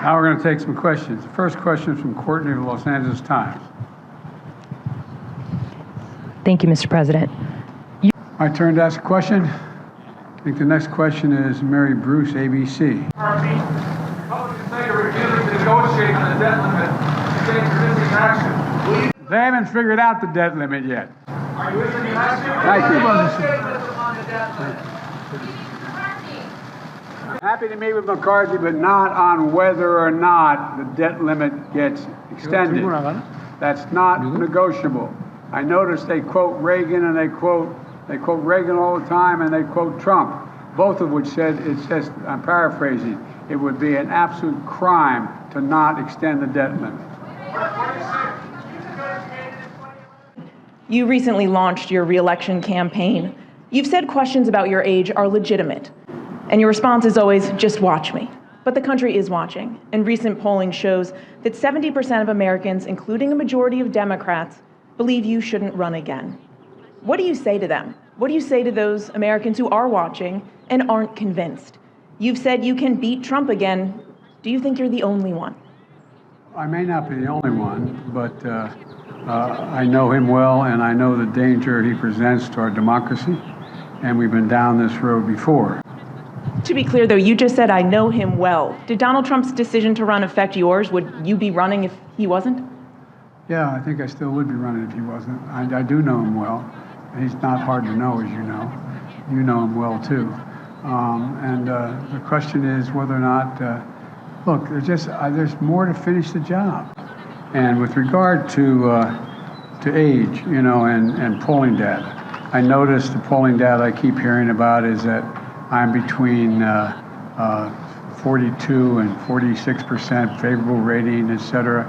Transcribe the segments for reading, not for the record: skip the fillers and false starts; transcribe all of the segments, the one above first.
Now we're going to take some questions. The first question is from Courtney of the Los Angeles Times. Thank you, Mr. President. My turn to ask a question. I think the next question is Mary Bruce, ABC. Republicans say you're refusing to negotiate on the debt limit. Saying you're missing action. They haven't figured out the debt limit yet. Are you missing action? Thank you. On the debt limit. Happy to meet with McCarthy, but not on whether or not the debt limit gets extended. That's not negotiable. I noticed they quote Reagan and they quote Reagan all the time, and they quote Trump, both of which said, it says, I'm paraphrasing, it would be an absolute crime to not extend the debt limit. You recently launched your re-election campaign. You've said questions about your age are legitimate, and your response is always, just watch me. But the country is watching, and recent polling shows that 70% of Americans, including a majority of Democrats, believe you shouldn't run again. What do you say to them? What do you say to those Americans who are watching and aren't convinced? You've said you can beat Trump again. Do you think you're the only one? I may not be the only one, but I know him well, and I know the danger he presents to our democracy, and we've been down this road before. To be clear, though, you just said, I know him well. Did Donald Trump's decision to run affect yours? Would you be running if he wasn't? Yeah, I think I still would be running if he wasn't. I do know him well. He's not hard to know, as you know. You know him well, too. The question is whether or not, look, there's more to finish the job. And with regard to age, you know, and polling data, I noticed the polling data I keep hearing about is that I'm between 42 and 46% favorable rating, et cetera.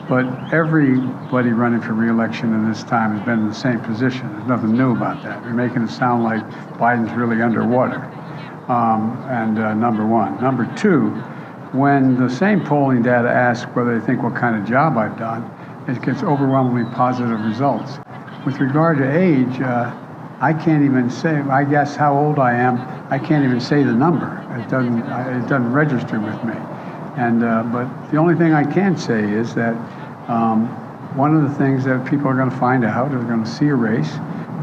But everybody running for re-election in this time has been in the same position. There's nothing new about that. You're making it sound like Biden's really underwater. Number one. Number two, when the same polling data asks whether they think what kind of job I've done, it gets overwhelmingly positive results. With regard to age, I can't even say, I guess how old I am, I can't even say the number. It doesn't register with me. But the only thing I can say is that one of the things that people are going to find out, they're going to see a race,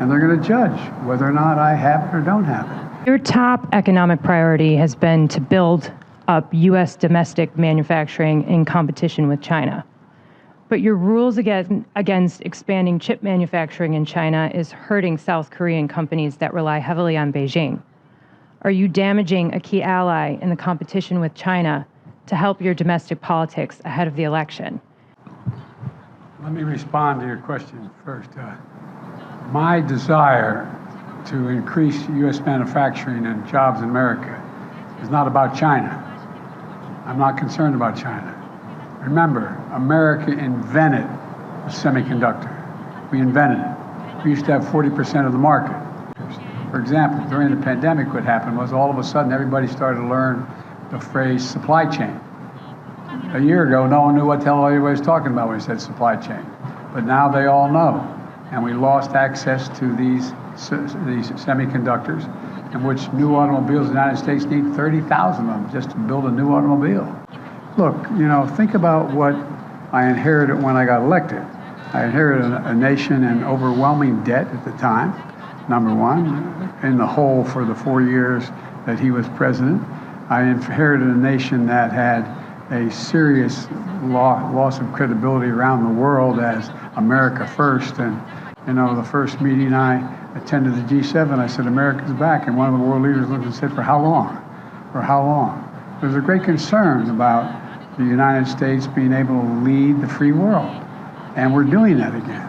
and they're going to judge whether or not I have it or don't have it. Your top economic priority has been to build up U.S. domestic manufacturing in competition with China. But your rules against expanding chip manufacturing in China is hurting South Korean companies that rely heavily on Beijing. Are you damaging a key ally in the competition with China to help your domestic politics ahead of the election? Let me respond to your question first. My desire to increase U.S. manufacturing and jobs in America is not about China. I'm not concerned about China. Remember, America invented the semiconductor. We invented it. We used to have 40% of the market. For example, during the pandemic, what happened was all of a sudden everybody started to learn the phrase supply chain. A year ago, no one knew what the hell everybody was talking about when he said supply chain. But now they all know. And we lost access to these semiconductors, in which new automobiles in the United States need 30,000 of them just to build a new automobile. Look, you know, think about what I inherited when I got elected. I inherited a nation in overwhelming debt at the time, number one, in the hole for the 4 years that he was president. I inherited a nation that had a serious loss of credibility around the world as America first. And, you know, the first meeting I attended the G7, I said, America's back. And one of the world leaders looked and said, for how long? For how long? There's a great concern about the United States being able to lead the free world. And we're doing that again.